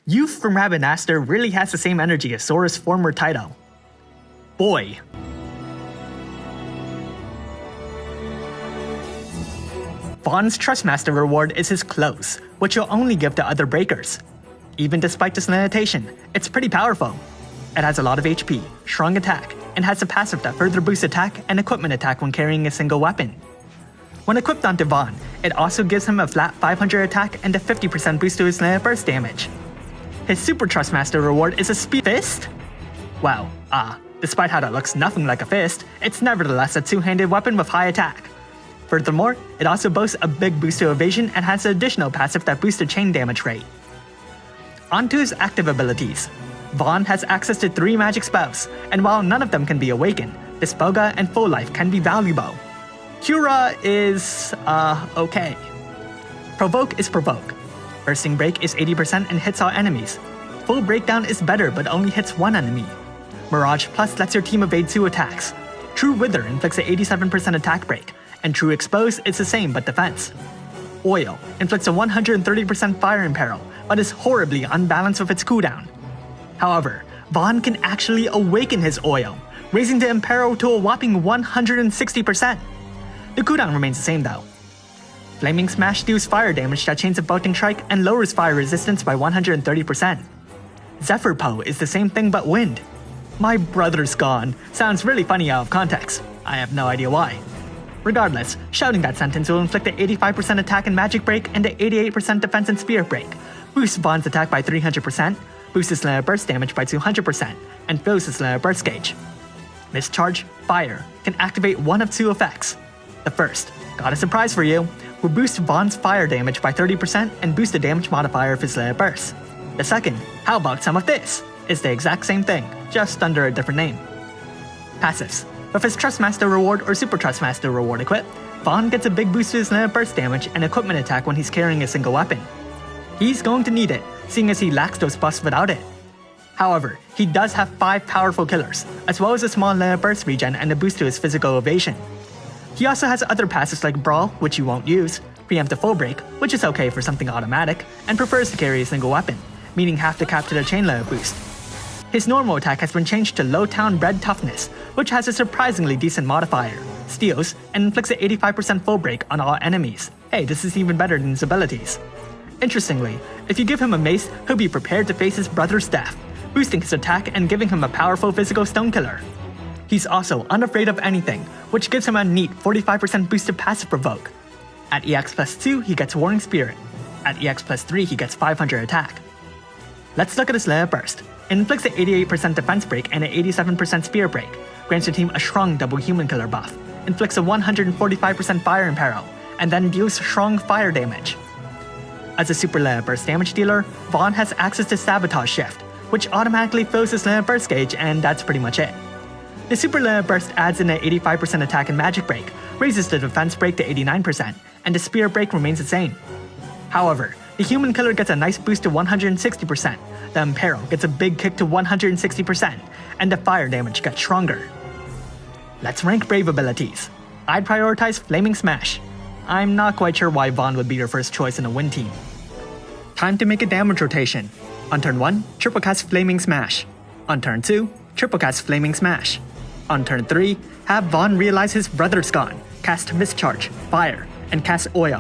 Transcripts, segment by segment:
Youth from Rabanastre really has the same energy as Sora's former title. Boy. Vaan's Trustmaster reward is his clothes, which he'll only give to other breakers. Even despite this limitation, it's pretty powerful. It has a lot of HP, strong attack, and has a passive that further boosts attack and equipment attack when carrying a single weapon. When equipped onto Vaan, it also gives him a flat 500 attack and a 50% boost to his burst damage. His Super Trustmaster reward is a Speed Fist? Well, despite how that looks nothing like a fist, it's nevertheless a two-handed weapon with high attack. Furthermore, it also boasts a big boost to evasion and has an additional passive that boosts the chain damage rate. Onto his active abilities. Vaan has access to 3 magic spells, and while none of them can be awakened, Despoga and Full Life can be valuable. Cura is, okay. Provoke is Provoke. Bursting Break is 80% and hits all enemies. Full Breakdown is better but only hits one enemy. Mirage Plus lets your team evade 2 attacks. True Wither inflicts an 87% attack break, and True Expose is the same but defense. Oil inflicts a 130% fire imperil, but is horribly unbalanced with its cooldown. However, Vaan can actually awaken his oil, raising the imperil to a whopping 160%. The cooldown remains the same though. Flaming Smash deals fire damage that chains a bolting strike and lowers fire resistance by 130%. Zephyr Poe is the same thing but wind. My brother's gone sounds really funny out of context. I have no idea why. Regardless, shouting that sentence will inflict an 85% attack and magic break and an 88% defense and spirit break, boosts Vaan's attack by 300%, boosts his burst damage by 200%, and fills his burst gauge. Mischarge, Fire, can activate one of 2 effects. The first, got a surprise for you, will boost Vaan's fire damage by 30% and boost the damage modifier of his burst. The second, how about some of this? Is the exact same thing, just under a different name. Passives. With his Trustmaster reward or Super Trustmaster reward equipped, Vaan gets a big boost to his burst damage and equipment attack when he's carrying a single weapon. He's going to need it, seeing as he lacks those buffs without it. However, he does have 5 powerful killers, as well as a small burst regen and a boost to his physical evasion. He also has other passives like Brawl, which you won't use, Preemptive Full Break, which is okay for something automatic, and prefers to carry a single weapon, meaning half the cap to the chain layer boost. His normal attack has been changed to Low Town Bred Toughness, which has a surprisingly decent modifier, steals, and inflicts an 85% full break on all enemies. Hey, this is even better than his abilities. Interestingly, if you give him a mace, he'll be prepared to face his brother's death, boosting his attack and giving him a powerful physical stone killer. He's also unafraid of anything, which gives him a neat 45% boost to passive provoke. At EX plus 2, he gets Warring Spirit. At EX plus 3, he gets 500 attack. Let's look at his burst. It inflicts an 88% defense break and an 87% spear break, grants your team a strong double human killer buff, inflicts a 145% fire imperil, and then deals strong fire damage. As a super burst damage dealer, Vaan has access to Sabotage Shift, which automatically fills his burst gauge, and that's pretty much it. The super burst adds in an 85% attack and magic break, raises the defense break to 89%, and the spear break remains the same. However, the human killer gets a nice boost to 160%, the imperil gets a big kick to 160%, and the fire damage gets stronger. Let's rank Brave abilities. I'd prioritize Flaming Smash. I'm not quite sure why Vaan would be your first choice in a win team. Time to make a damage rotation. On turn 1, triple cast Flaming Smash. On turn 2, triple cast Flaming Smash. On turn 3, have Vaan realize his brother's gone, cast Mischarge, Fire, and cast Oil.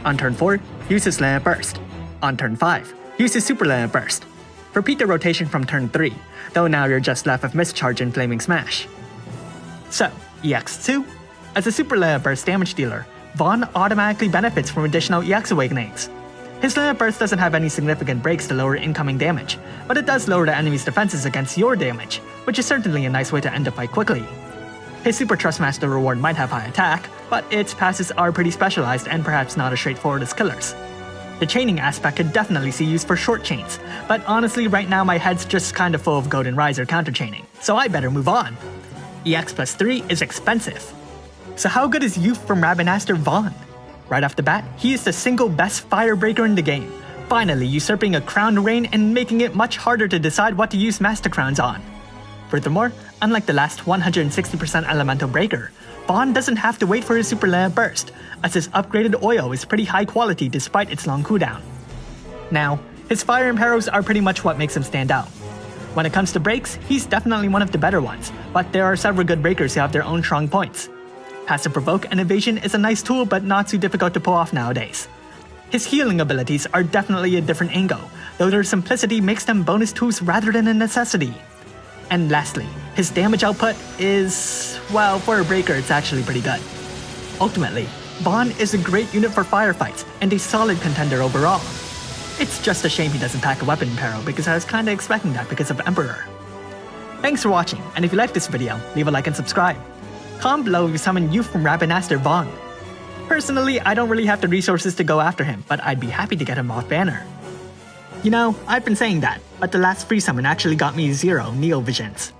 On turn 4, use his burst. On turn 5, use his super burst. Repeat the rotation from turn 3, though now you're just left with Mischarge and Flaming Smash. So, EX2, as a super burst damage dealer, Vaan automatically benefits from additional EX awakenings. His burst doesn't have any significant breaks to lower incoming damage, but it does lower the enemy's defenses against your damage, which is certainly a nice way to end a fight quickly. His Super Trustmaster reward might have high attack, but its passes are pretty specialized and perhaps not as straightforward as killers. The chaining aspect could definitely see use for short chains, but honestly right now my head's just kinda full of Golden Rizer counter chaining, so I better move on. EX plus 3 is expensive. So how good is Youth from Rabanastre Vaan? Right off the bat, he is the single best firebreaker in the game, finally usurping a crowned reign and making it much harder to decide what to use Master Crowns on. Furthermore, unlike the last 160% Elemental Breaker, Vaan doesn't have to wait for his super burst, as his upgraded oil is pretty high quality despite its long cooldown. Now, His fire Imperos are pretty much what makes him stand out. When it comes to breaks, he's definitely one of the better ones, but there are several good breakers who have their own strong points. Passive Provoke and Evasion is a nice tool but not too difficult to pull off nowadays. His healing abilities are definitely a different angle, though their simplicity makes them bonus tools rather than a necessity. And lastly, his damage output is, well, for a breaker it's actually pretty good. Ultimately, Vaan is a great unit for firefights and a solid contender overall. It's just a shame he doesn't pack a weapon Impero because I was kinda expecting that because of Emperor. Thanks for watching, and if you liked this video, leave a like and subscribe. Comment below if you summon you from Rabanastre Vaan. Personally, I don't really have the resources to go after him, but I'd be happy to get him off banner. You know, I've been saying that, but the last free summon actually got me 0 Neo Visions.